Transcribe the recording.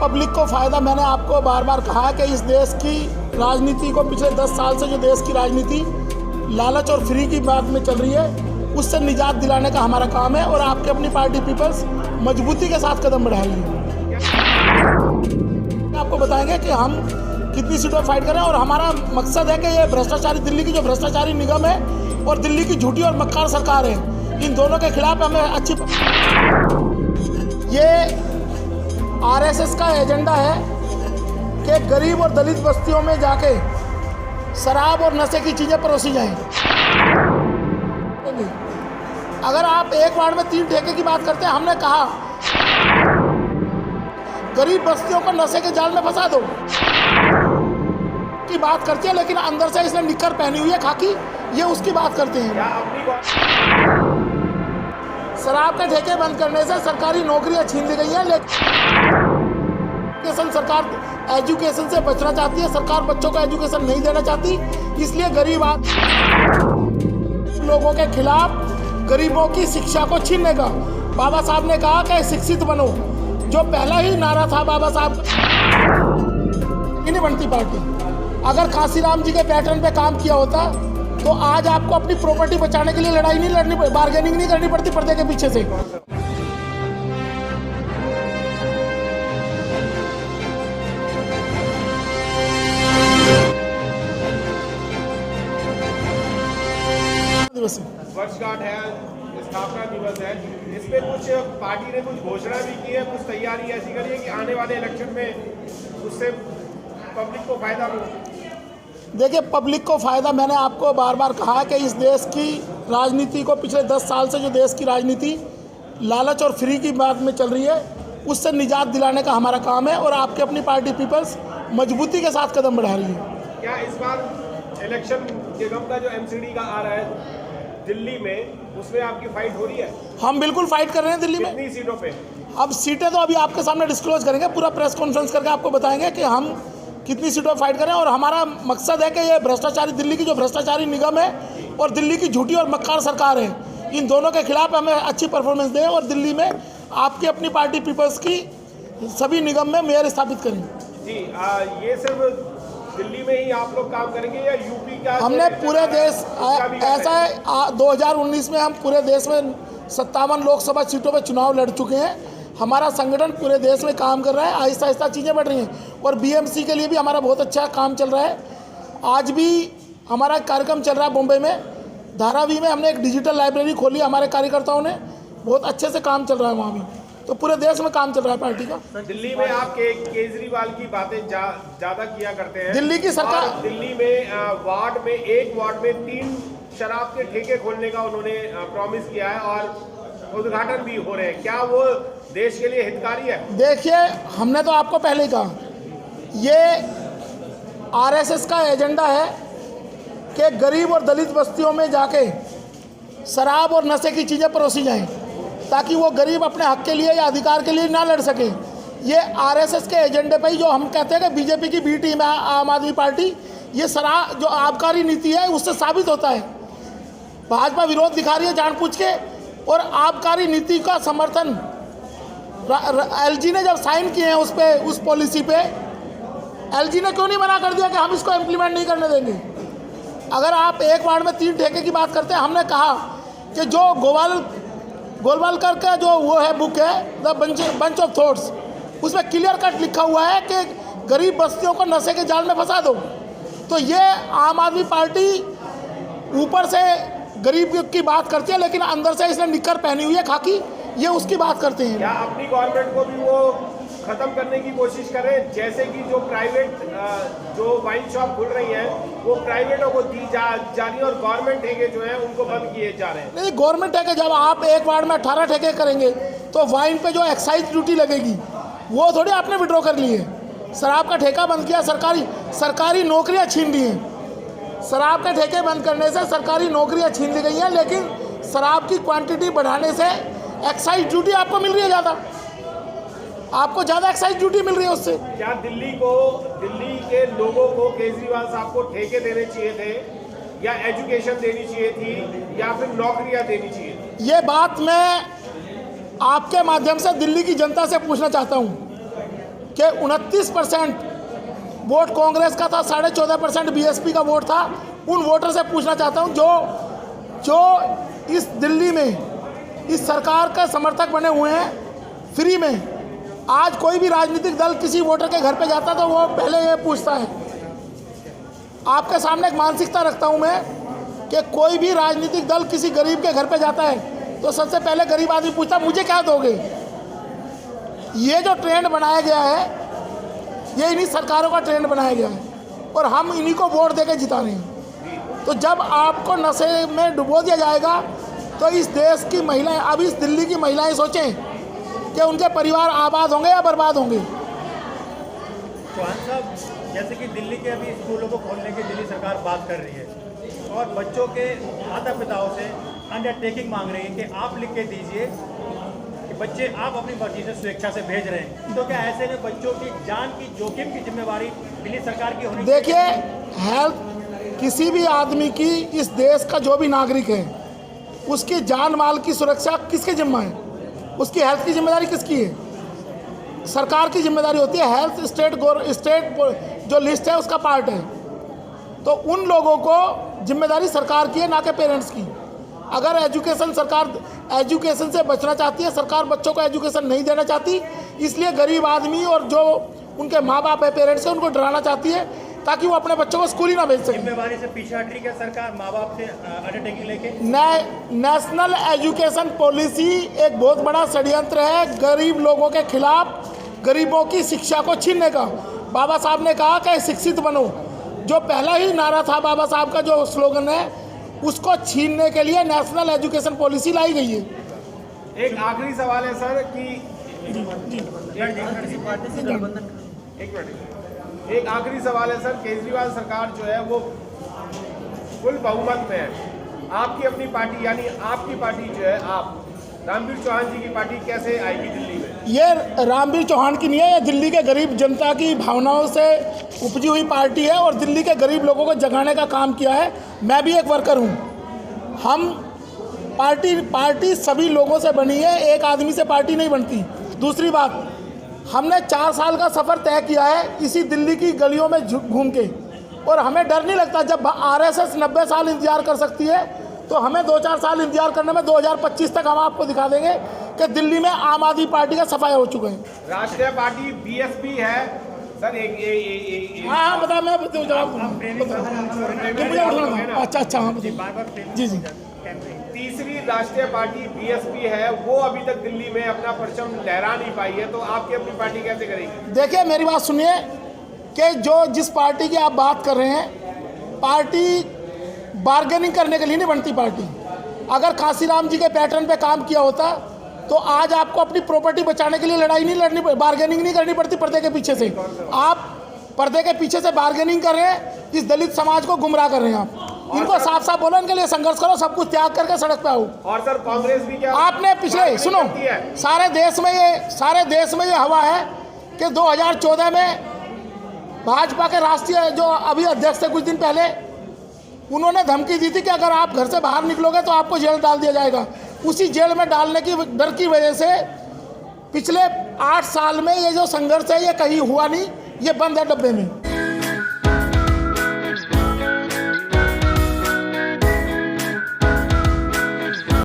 Public को फ़ायदा, मैंने आपको बार बार कहा कि इस देश की राजनीति को पिछले 10 साल से जो देश की राजनीति लालच और फ्री की बात में चल रही है, उससे निजात दिलाने का हमारा काम है और आपकी अपनी पार्टी पीपल्स मजबूती के साथ कदम बढ़ा रही है। आपको बताएंगे कि हम कितनी सीटों पर फाइट कर रहे हैं और हमारा मकसद है कि ये भ्रष्टाचारी दिल्ली की जो भ्रष्टाचारी निगम है और दिल्ली की झूठी और मक्कार सरकार है, इन दोनों के खिलाफ हमें अच्छी, ये आरएसएस का एजेंडा है कि गरीब और दलित बस्तियों में जाके शराब और नशे की चीज़ें परोसी जाएं। अगर आप एक वार्ड में 3 ठेके की बात करते हैं, हमने कहा गरीब बस्तियों को नशे के जाल में फंसा दो की बात करते हैं, लेकिन अंदर से इसने निक्कर पहनी हुई है खाकी, ये उसकी बात करते हैं। शराब के ठेके बंद करने से सरकारी नौकरियां छीन ली गई हैं, लेकिन सरकार एजुकेशन से बचना चाहती है, सरकार बच्चों को एजुकेशन नहीं देना चाहती, इसलिए गरीब लोगों के खिलाफ गरीबों की शिक्षा को छीनने का बाबा साहब ने कहा कि शिक्षित बनो, जो पहला ही नारा था बाबा साहब, नहीं बनती पार्टी। अगर काशीराम जी के पैटर्न पे काम किया होता तो आज आपको अपनी प्रॉपर्टी बचाने के लिए लड़ाई नहीं लड़नी, बार्गेनिंग नहीं करनी पड़ती पर्दे के पीछे से। वर्षगांठ है, स्थापना दिवस है, इसमें कुछ पार्टी ने कुछ घोषणा भी की है, कुछ तैयारी ऐसी करी है कि आने वाले इलेक्शन में उससे पब्लिक को फायदा हो। देखिए, पब्लिक को फ़ायदा, मैंने आपको बार बार कहा कि इस देश की राजनीति को पिछले 10 साल से जो देश की राजनीति लालच और फ्री की बात में चल रही है, उससे निजात दिलाने का हमारा काम है और आपकी अपनी पार्टी पीपल्स मजबूती के साथ कदम बढ़ा रही है। क्या इस बार इलेक्शन निगम का जो एमसीडी का आ रहा है दिल्ली में, उसमें आपकी फाइट हो रही है? हम बिल्कुल फाइट कर रहे हैं दिल्ली में। कितनी सीटों पे? अब सीटें तो अभी आपके सामने डिस्क्लोज करेंगे, पूरा प्रेस कॉन्फ्रेंस करके आपको बताएंगे कि हम कितनी सीटों पर फाइट करें और हमारा मकसद है कि ये भ्रष्टाचारी दिल्ली की जो भ्रष्टाचारी निगम है और दिल्ली की झूठी और मक्कार सरकार है, इन दोनों के खिलाफ हमें अच्छी परफॉर्मेंस दें और दिल्ली में आपकी अपनी पार्टी पीपल्स की सभी निगम में मेयर स्थापित करें। जी, ये सिर्फ दिल्ली में ही आप लोग काम करेंगे या यूपी का? हमने पूरे देश, ऐसा है 2019 में हम पूरे देश में 57 लोकसभा सीटों पर चुनाव लड़ चुके हैं। हमारा संगठन पूरे देश में काम कर रहा है, आहिस्ता आहिस्ता चीज़ें बढ़ रही हैं और बीएमसी के लिए भी हमारा बहुत अच्छा काम चल रहा है। आज भी हमारा कार्यक्रम चल रहा है बॉम्बे में, धारावी में हमने एक डिजिटल लाइब्रेरी खोली, हमारे कार्यकर्ताओं ने बहुत अच्छे से काम चल रहा है वहाँ भी, तो पूरे देश में काम चल रहा है पार्टी का। दिल्ली में आप केजरीवाल की बातें ज़्यादा किया करते हैं। दिल्ली की सरकार, दिल्ली में एक वार्ड में 3 शराब के ठेके खोलने का उन्होंने प्रॉमिस किया है और उद्घाटन भी हो रहे हैं, क्या वो देश के लिए हितकारी है? देखिए, हमने तो आपको पहले ही कहा, ये आरएसएस का एजेंडा है कि गरीब और दलित बस्तियों में जाके शराब और नशे की चीज़ें परोसी जाएं ताकि वो गरीब अपने हक के लिए या अधिकार के लिए ना लड़ सके। ये आरएसएस के एजेंडे पे ही जो हम कहते हैं कि बीजेपी की बी टीम है आम आदमी पार्टी, ये शराब जो आबकारी नीति है उससे साबित होता है। भाजपा विरोध दिखा रही है जानबूझ के और आबकारी नीति का समर्थन एलजी ने जब साइन किए हैं उस पॉलिसी पे, एलजी ने क्यों नहीं मना कर दिया कि हम इसको इम्प्लीमेंट नहीं करने देंगे? अगर आप एक वार्ड में 3 ठेके की बात करते हैं, हमने कहा कि जो गोलवालकर का जो वो है बुक है द बंच ऑफ थॉट्स, उसमें क्लियर कट लिखा हुआ है कि गरीब बस्तियों को नशे के जाल में फंसा दो। तो ये आम आदमी पार्टी ऊपर से गरीब की बात करती है, लेकिन अंदर से इसने निक्कर पहनी हुई है खाकी, ये उसकी बात करते हैं। क्या अपनी गवर्नमेंट को भी वो खत्म करने की कोशिश करें, जैसे कि जो प्राइवेट जो वाइन शॉप खुल रही हैं वो प्राइवेटों को दी जा रही है और गवर्नमेंट ठेके जो हैं उनको बंद किए जा रहे हैं? नहीं, गवर्नमेंट ठेके जब आप एक वार्ड में 18 ठेके करेंगे तो वाइन पे जो एक्साइज ड्यूटी लगेगी वो थोड़ी आपने विड्रॉ कर ली है। शराब का ठेका बंद किया, सरकारी नौकरियाँ छीन ली हैं। शराब के ठेके बंद करने से सरकारी नौकरियां छीन ली गई हैं, लेकिन शराब की क्वांटिटी बढ़ाने से एक्साइज ड्यूटी आपको मिल रही है ज़्यादा, आपको ज़्यादा एक्साइज ड्यूटी मिल रही है उससे। क्या दिल्ली के लोगों को केजरीवाल साहब को ठेके देने चाहिए थे या एजुकेशन देनी चाहिए थी या फिर नौकरियां देनी चाहिए थी? ये बात मैं आपके माध्यम से दिल्ली की जनता से पूछना चाहता हूँ कि 29% वोट कांग्रेस का था, 14.5% बीएसपी का वोट था। उन वोटर से पूछना चाहता हूं जो इस दिल्ली में इस सरकार का समर्थक बने हुए हैं फ्री में। आज कोई भी राजनीतिक दल किसी वोटर के घर पे जाता तो वो पहले ये पूछता है। आपके सामने एक मानसिकता रखता हूं मैं कि कोई भी राजनीतिक दल किसी गरीब के घर पे जाता है तो सबसे पहले गरीब आदमी पूछता मुझे क्या दोगे। ये जो ट्रेंड बनाया गया है ये इन्हीं सरकारों का ट्रेंड बनाया गया है और हम इन्हीं को वोट देके जिता रहे हैं। तो जब आपको नशे में डुबो दिया जाएगा तो इस देश की महिलाएं, अब इस दिल्ली की महिलाएं सोचें कि उनके परिवार आबाद होंगे या बर्बाद होंगे। चौहान साहब, जैसे कि दिल्ली के अभी स्कूलों को खोलने की दिल्ली सरकार बात कर रही है और बच्चों के माता पिताओं से अंडरटेकिंग मांग रही है कि आप लिख के दीजिए कि बच्चे आप अपनी मर्जी से स्वेच्छा से भेज रहे हैं, तो क्या ऐसे में बच्चों की जान की जोखिम की जिम्मेवारी दिल्ली सरकार की होनी? देखिए, हेल्थ किसी भी आदमी की, इस देश का जो भी नागरिक है उसकी जान माल की सुरक्षा किसके जिम्मा है? उसकी हेल्थ की जिम्मेदारी किसकी है? सरकार की जिम्मेदारी होती है। हेल्थ स्टेट जो लिस्ट है उसका पार्ट है, तो उन लोगों को जिम्मेदारी सरकार की है, ना कि पेरेंट्स की। अगर एजुकेशन, सरकार एजुकेशन से बचना चाहती है, सरकार बच्चों को एजुकेशन नहीं देना चाहती, इसलिए गरीब आदमी और जो उनके माँ बाप है, पेरेंट्स है, उनको डराना चाहती है ताकि वो अपने बच्चों को स्कूल ही ना भेज सकें। जिम्मेवारी से पीछे हट रही है सरकार माँ बाप से अंडरटेकिंग लेके? नेशनल एजुकेशन पॉलिसी एक बहुत बड़ा षड्यंत्र है गरीब लोगों के खिलाफ, गरीबों की शिक्षा को छीनने का। बाबा साहब ने कहा कि शिक्षित बनो, जो पहला ही नारा था बाबा साहब का, जो स्लोगन है, उसको छीनने के लिए नेशनल एजुकेशन पॉलिसी लाई गई है। एक आखिरी सवाल है सर कि एक आखिरी सवाल है सर, केजरीवाल सरकार जो है वो फुल बहुमत में है, आपकी अपनी पार्टी यानी आपकी पार्टी जो है, आप रामवीर चौहान जी की पार्टी कैसे आएगी दिल्ली में? ये रामवीर चौहान की नहीं है, ये दिल्ली के गरीब जनता की भावनाओं से उपजी हुई पार्टी है और दिल्ली के गरीब लोगों को जगाने का काम किया है। मैं भी एक वर्कर हूँ। हम पार्टी सभी लोगों से बनी है, एक आदमी से पार्टी नहीं बनती। दूसरी बात, हमने 4 साल का सफ़र तय किया है इसी दिल्ली की गलियों में घूम के, और हमें डर नहीं लगता। जब आरएसएस 90 साल इंतजार कर सकती है तो हमें 2-4 साल इंतजार करने में 2025 तक हम आपको दिखा देंगे कि दिल्ली में आम आदमी पार्टी का सफाया हो चुका है। राष्ट्रीय पार्टी बीएसपी है सर, हाँ बता, मैं जवाब। अच्छा हाँ जी। तीसरी राष्ट्रीय पार्टी बीएसपी है, वो अभी तक दिल्ली में अपना परचम लहरा नहीं पाई है, तो आपकी अपनी पार्टी कैसे करेगी? देखिए, मेरी बात सुनिए कि जिस पार्टी की आप बात कर रहे हैं, पार्टी बार्गेनिंग करने के लिए नहीं बनती। पार्टी अगर कांसीराम जी के पैटर्न पे काम किया होता तो आज आपको अपनी प्रॉपर्टी बचाने के लिए लड़ाई नहीं लड़नी, बार्गेनिंग नहीं करनी पड़ती पर्दे के पीछे से। आप पर्दे के पीछे से बार्गेनिंग कर रहे हैं, इस दलित समाज को गुमराह कर रहे हैं आप। इनको साफ साफ बोलो, इनके लिए संघर्ष करो, सब कुछ त्याग करके सड़क पे आओ। और सर कांग्रेस भी क्या आपने पिछले, सुनो, सारे देश में ये हवा है कि 2014 में भाजपा के राष्ट्रीय जो अभी अध्यक्ष थे कुछ दिन पहले, उन्होंने धमकी दी थी कि अगर आप घर से बाहर निकलोगे तो आपको जेल डाल दिया जाएगा। उसी जेल में डालने की डर की वजह से पिछले 8 साल में ये जो संघर्ष है ये कहीं हुआ नहीं, ये बंद है डब्बे में।